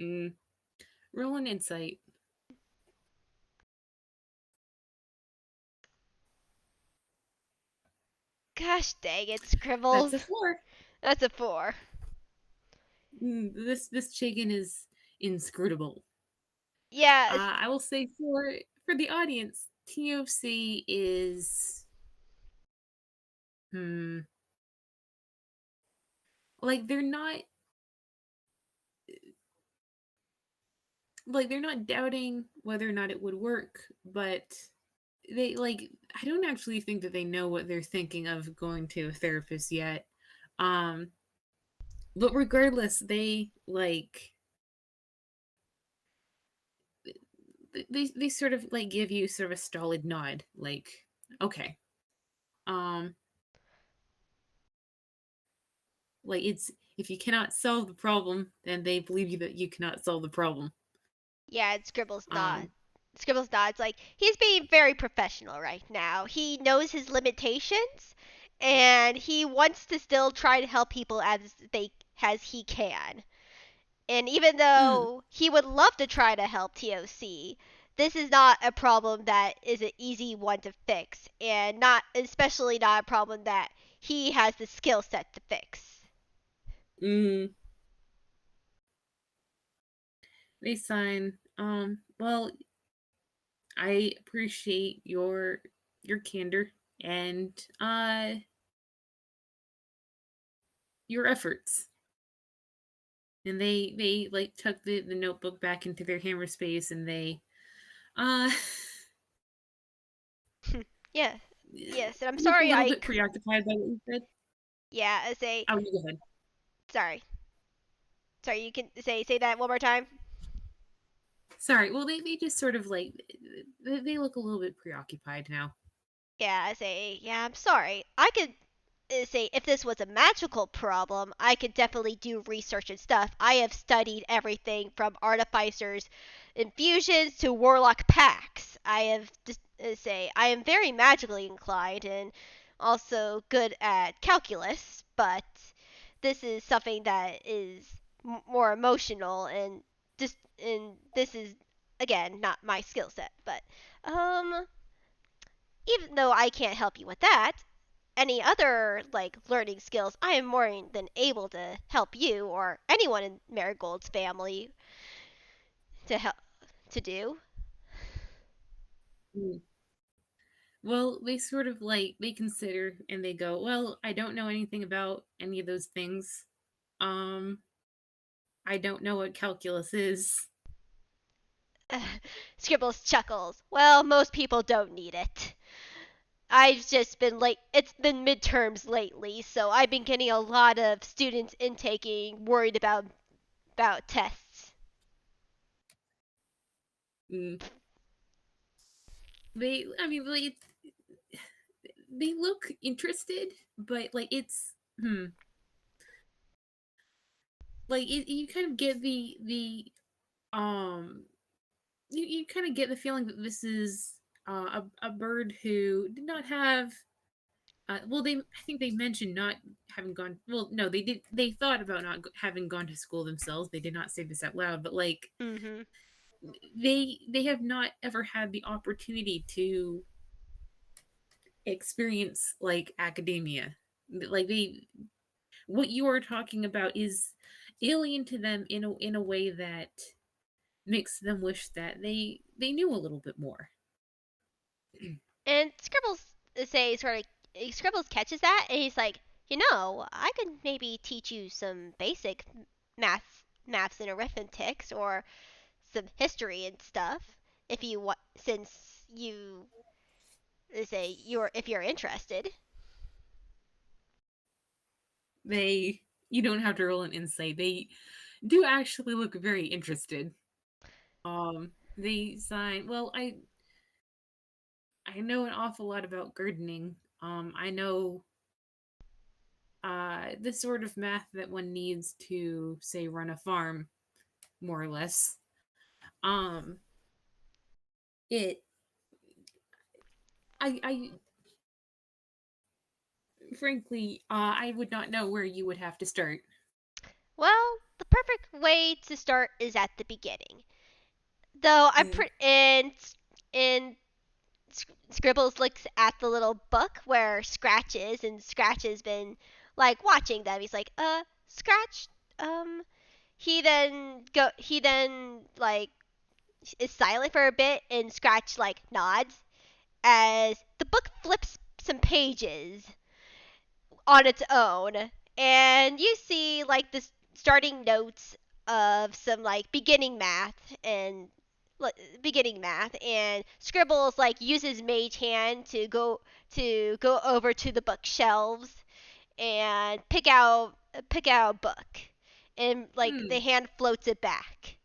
[SPEAKER 2] Mm, roll an insight.
[SPEAKER 1] Gosh dang it,
[SPEAKER 2] That's a
[SPEAKER 1] Scribbles.
[SPEAKER 2] 4.
[SPEAKER 1] That's a 4.
[SPEAKER 2] This chicken is inscrutable.
[SPEAKER 1] Yeah,
[SPEAKER 2] I will say for the audience, T.O.C is hmm like they're not doubting whether or not it would work, but they like I don't actually think that they know what they're thinking of going to a therapist yet. Um but regardless, they sort of like give you sort of a stolid nod like okay. Um like it's if you cannot solve the problem, then they believe you that you cannot solve the problem.
[SPEAKER 1] yeah, and Scribbles nod.
[SPEAKER 2] Um
[SPEAKER 1] Scribbles nods like he's being very professional right now. He knows his limitations and he wants to still try to help people as he can. And even
[SPEAKER 2] mm,
[SPEAKER 1] though he would love to try to help T.O.C., this is not a problem that is an easy one to fix, and not especially not a problem that he has the skill set to fix.
[SPEAKER 2] mm, they sign. Well, I appreciate your candor and your efforts. And they like tuck the notebook back into their hammer space and they uh
[SPEAKER 1] Yeah, yes, and I'm
[SPEAKER 2] look a
[SPEAKER 1] sorry
[SPEAKER 2] little bit preoccupied by what you said.
[SPEAKER 1] yeah, I say
[SPEAKER 2] Oh, you go ahead.
[SPEAKER 1] sorry. Sorry, you can say that one more time.
[SPEAKER 2] Sorry. Well, they just sort of like they look a little bit preoccupied now.
[SPEAKER 1] Yeah, I say, yeah, I'm sorry. I could say if this was a magical problem, I could definitely do research and stuff. I have studied everything from artificers infusions to warlock packs. I have just say I am very magically inclined and also good at calculus, but this is something that is more emotional and just and this is again not my skill set, but um even though I can't help you with that, any other like learning skills, I am more than able to help you or anyone in Marigold's family to help to do.
[SPEAKER 2] Mm. Well, they sort of like they consider and they go, "Well, I don't know anything about any of those things. Um, I don't know what calculus is."
[SPEAKER 1] Scribbles chuckles. Well, most people don't need it. I've just been late. It's been midterms lately, so I've been getting a lot of students intaking worried about tests.
[SPEAKER 2] Mm. I mean, like, they look interested, but like it's like you kind of get um you kind of get the feeling that this is a bird who did not have well, they I think they mentioned not having gone. Well, no, they did. They thought about not having gone to school themselves. They did not say this out loud, but like
[SPEAKER 1] Mhm.
[SPEAKER 2] they have not ever had the opportunity to experience like academia. Like they, what you are talking about is alien to them in a way that makes them wish that they knew a little bit more.
[SPEAKER 1] And Scribbles catches that, and he's like, I could maybe teach you some basic maths and arithmetics, or some history and stuff, if you want, since you say you're if you're interested.
[SPEAKER 2] They You don't have to roll an insight. They do actually look very interested. They sign. Well, I know an awful lot about gardening. I know the sort of math that one needs to say run a farm, more or less. Um, it. I frankly, I would not know where you would have to start.
[SPEAKER 1] Well, the perfect way to start is at the beginning. Though I'm
[SPEAKER 2] Mm,
[SPEAKER 1] pretty and Scribbles looks at the little book where Scratch is, and Scratch has been like watching them. He's like, Scratch, um. He then like is silent for a bit, and Scratch like nods as the book flips some pages on its own, and you see like the starting notes of some like beginning math, and Scribbles like uses Mage Hand to go over to the bookshelves and pick out a book, and like the
[SPEAKER 2] hmm.
[SPEAKER 1] hand floats it back.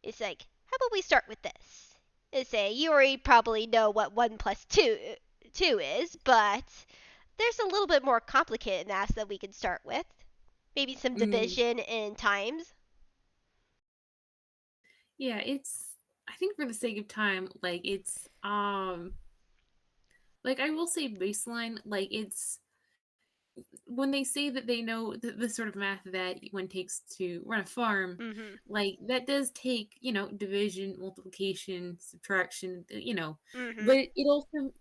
[SPEAKER 1] It's like, how about we start with this? It's say you already probably know what 1 plus 2 is, but there's a little bit more complicated math that we can start with. Maybe some
[SPEAKER 2] Mm.
[SPEAKER 1] division in times.
[SPEAKER 2] Yeah, it's. I think for the sake of time, like it's like I will say baseline, like it's when they say that they know the sort of math that one takes to run a farm,
[SPEAKER 1] Mhm.
[SPEAKER 2] like that does take, division, multiplication, subtraction,
[SPEAKER 1] Mhm.
[SPEAKER 2] but it also,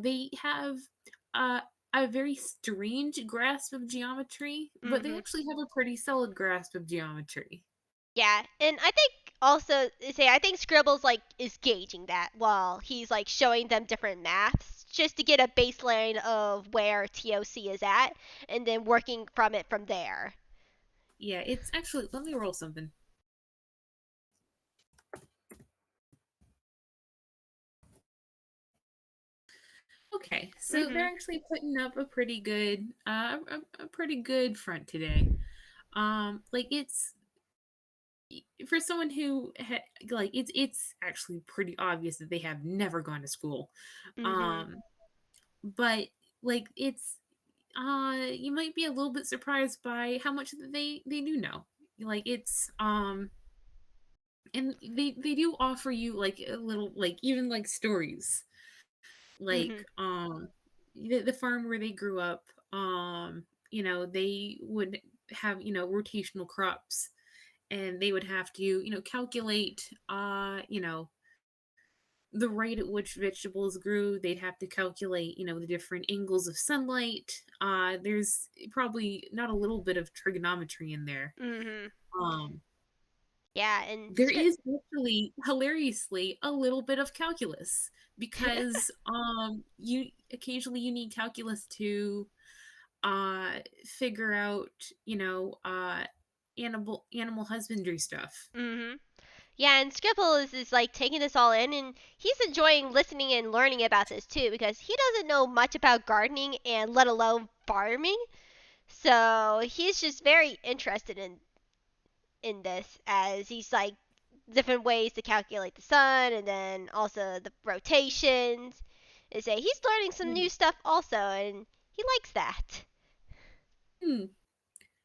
[SPEAKER 2] they have uh, a very strange grasp of geometry, but they
[SPEAKER 1] Mhm.
[SPEAKER 2] actually have a pretty solid grasp of geometry.
[SPEAKER 1] Yeah, and I think also I think Scribbles like is gauging that while he's like showing them different maths just to get a baseline of where T.O.C is at, and then working from it from there.
[SPEAKER 2] Yeah, it's actually, let me roll something. Okay, so they're
[SPEAKER 1] Mhm.
[SPEAKER 2] actually putting up a pretty good front today. Like it's for someone who like it's actually pretty obvious that they have never gone to school.
[SPEAKER 1] Mhm.
[SPEAKER 2] Um, but like it's you might be a little bit surprised by how much that they do know. Like it's and they do offer you like a little like even like stories like
[SPEAKER 1] Mhm.
[SPEAKER 2] the farm where they grew up. They would have rotational crops, and they would have to calculate the rate at which vegetables grew. They'd have to calculate the different angles of sunlight. There's probably not a little bit of trigonometry in there.
[SPEAKER 1] Mhm.
[SPEAKER 2] um
[SPEAKER 1] Yeah, and
[SPEAKER 2] there is actually hilariously a little bit of calculus, because you occasionally you need calculus to figure out animal husbandry stuff.
[SPEAKER 1] mhm. Yeah, and Scribbles is like taking this all in, and he's enjoying listening and learning about this too because he doesn't know much about gardening and let alone farming. So he's just very interested in this as he's like different ways to calculate the sun and then also the rotations. And say he's learning some new
[SPEAKER 2] Mm.
[SPEAKER 1] stuff also, and he likes that.
[SPEAKER 2] Hmm.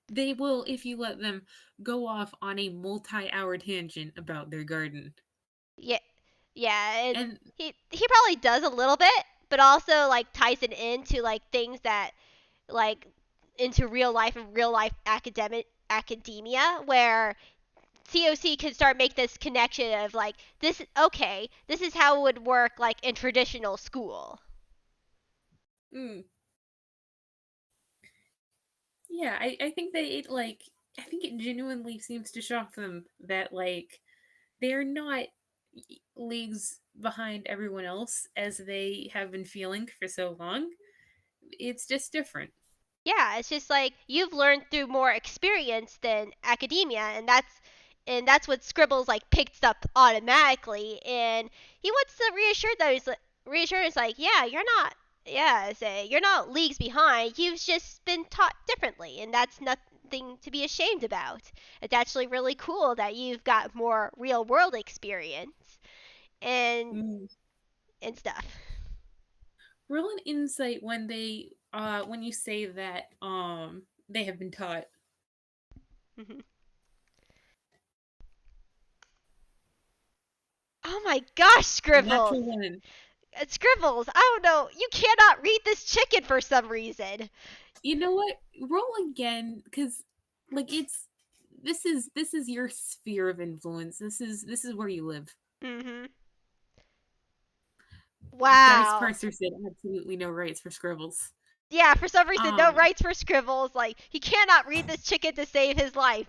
[SPEAKER 2] They will, if you let them, go off on a multi-hour tangent about their garden.
[SPEAKER 1] Yeah, yeah, and
[SPEAKER 2] And
[SPEAKER 1] he probably does a little bit, but also like ties it into like things that like into real life and real life academia where T.O.C can start make this connection of like this okay, this is how it would work like in traditional school.
[SPEAKER 2] mm, yeah, I think that it like I think it genuinely seems to shock them that like they're not leagues behind everyone else as they have been feeling for so long. It's just different.
[SPEAKER 1] Yeah, it's just like you've learned through more experience than academia, and that's what Scribbles like picks up automatically, and he wants to reassure those reassurance like, yeah, you're not yeah, say you're not leagues behind. You've just been taught differently, and that's nothing to be ashamed about. It's actually really cool that you've got more real world experience and
[SPEAKER 2] Mm.
[SPEAKER 1] and stuff.
[SPEAKER 2] Roll an insight when you say that they have been taught.
[SPEAKER 1] Oh my gosh, Scribbles!
[SPEAKER 2] Natural one.
[SPEAKER 1] Scribbles, I don't know. You cannot read this chicken for some reason.
[SPEAKER 2] You know what? Roll again, because like this is your sphere of influence. This is where you live.
[SPEAKER 1] Mm-hmm.
[SPEAKER 2] Dice
[SPEAKER 1] Wow.
[SPEAKER 2] Parser said absolutely no rights for Scribbles.
[SPEAKER 1] Yeah, for some reason, no
[SPEAKER 2] Um,
[SPEAKER 1] rights for Scribbles. Like, he cannot read this chicken to save his life.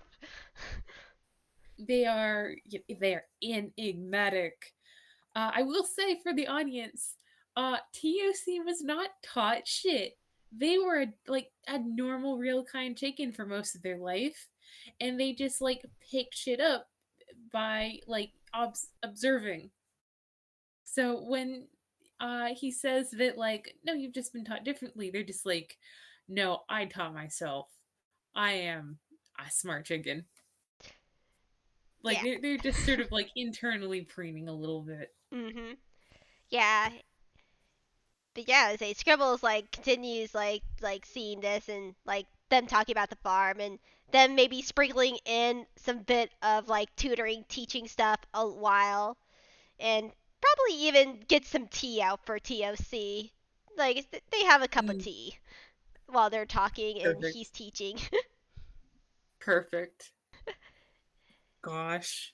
[SPEAKER 2] they are enigmatic. I will say for the audience, T.O.C was not taught shit. They were like a normal, real kind chicken for most of their life, and they just like picked shit up by like observing. So when he says that like, no, you've just been taught differently, they're just like, no, I taught myself. I am a smart chicken. Like
[SPEAKER 1] Yeah.
[SPEAKER 2] they're just sort of like internally preening a little bit.
[SPEAKER 1] Mm-hmm. Yeah. But yeah, say Scribbles like continues like seeing this and like them talking about the farm and them maybe sprinkling in some bit of like tutoring, teaching stuff a while and probably even get some tea out for T.O.C. Like they have a cup of
[SPEAKER 2] Mm,
[SPEAKER 1] tea while they're talking and he's
[SPEAKER 2] perfect.
[SPEAKER 1] teaching.
[SPEAKER 2] Perfect. Gosh.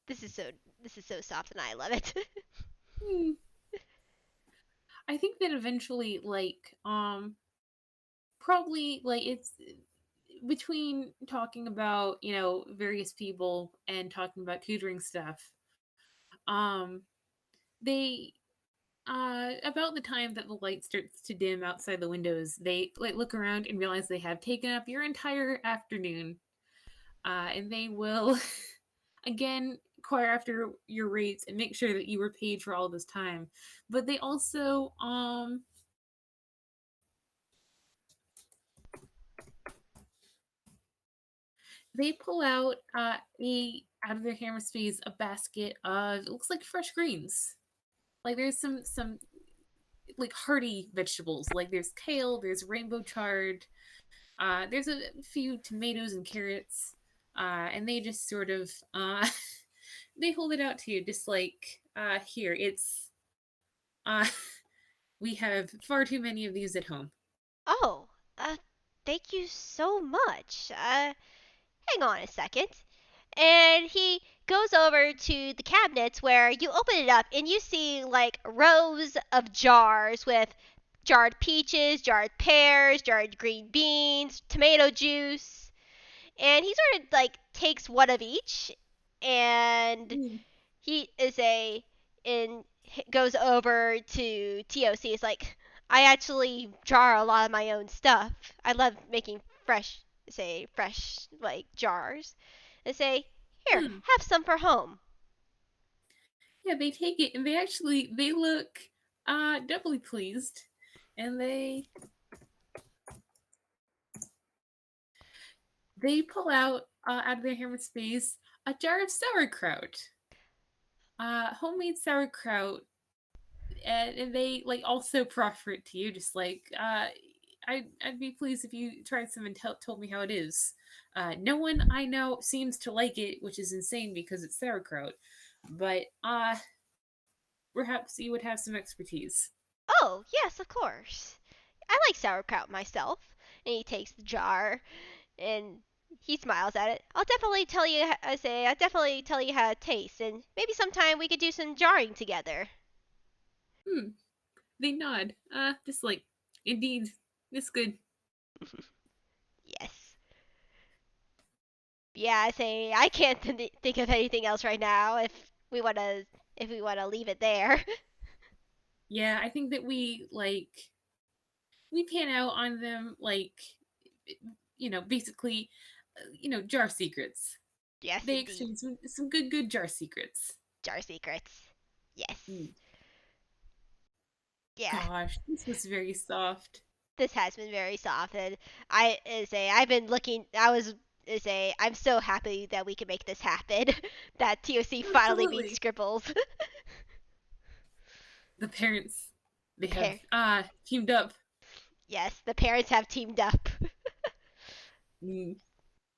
[SPEAKER 1] this is so this is so soft and I love it.
[SPEAKER 2] Hmm. I think that eventually, like, probably, like, it's between talking about, various people and talking about tutoring stuff, um, they, about the time that the light starts to dim outside the windows, they, like, look around and realize they have taken up your entire afternoon, and they will, again, inquire after your rates and make sure that you were paid for all this time. But they also, they pull out a out of their hammer space a basket of it looks like fresh greens. Like there's some like hearty vegetables. Like there's kale, there's rainbow chard, there's a few tomatoes and carrots, and they just sort of they hold it out to you, just like here. It's uh, we have far too many of these at home.
[SPEAKER 1] oh, thank you so much. Hang on a second. And he goes over to the cabinets where you open it up and you see like rows of jars with jarred peaches, jarred pears, jarred green beans, tomato juice. And he sort of like takes one of each and
[SPEAKER 2] Mm.
[SPEAKER 1] he is a and goes over to T.O.C. It's like I actually jar a lot of my own stuff. I love making fresh like jars. And say, Here,
[SPEAKER 2] Hmm.
[SPEAKER 1] have some for home.
[SPEAKER 2] Yeah, they take it and they look doubly pleased. And they pull out of their hammer space a jar of sauerkraut. Homemade sauerkraut, and they like also proffer it to you, just like I'd be pleased if you tried some and told me how it is. No one I know seems to like it, which is insane because it's sauerkraut. But perhaps you would have some expertise.
[SPEAKER 1] Oh, yes, of course. I like sauerkraut myself. And he takes the jar and he smiles at it. I'll definitely tell you how it tastes, and maybe sometime we could do some jarring together.
[SPEAKER 2] Hmm. They nod. Just like, indeed, it's good.
[SPEAKER 1] Yes. Yeah, I say I can't think of anything else right now. If we wanna leave it there.
[SPEAKER 2] Yeah, I think that we pan out on them basically, jar secrets.
[SPEAKER 1] Yes,
[SPEAKER 2] They
[SPEAKER 1] indeed.
[SPEAKER 2] exchange some good jar secrets.
[SPEAKER 1] Jar secrets. Yes.
[SPEAKER 2] Mm.
[SPEAKER 1] Yeah.
[SPEAKER 2] Gosh, this was very soft.
[SPEAKER 1] This has been very soft, and I've been looking. I'm so happy that we can make this happen. That T.O.C finally meets
[SPEAKER 2] Absolutely.
[SPEAKER 1] Scribbles.
[SPEAKER 2] The parents, they
[SPEAKER 1] The
[SPEAKER 2] have
[SPEAKER 1] pair.
[SPEAKER 2] teamed up.
[SPEAKER 1] Yes, the parents have teamed up.
[SPEAKER 2] Mm.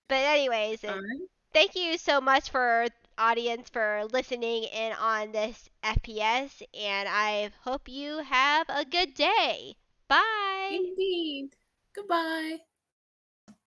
[SPEAKER 1] But anyways,
[SPEAKER 2] All right.
[SPEAKER 1] thank you so much for audience for listening in on this FPS, and I hope you have a good day. Bye.
[SPEAKER 2] Indeed. Goodbye.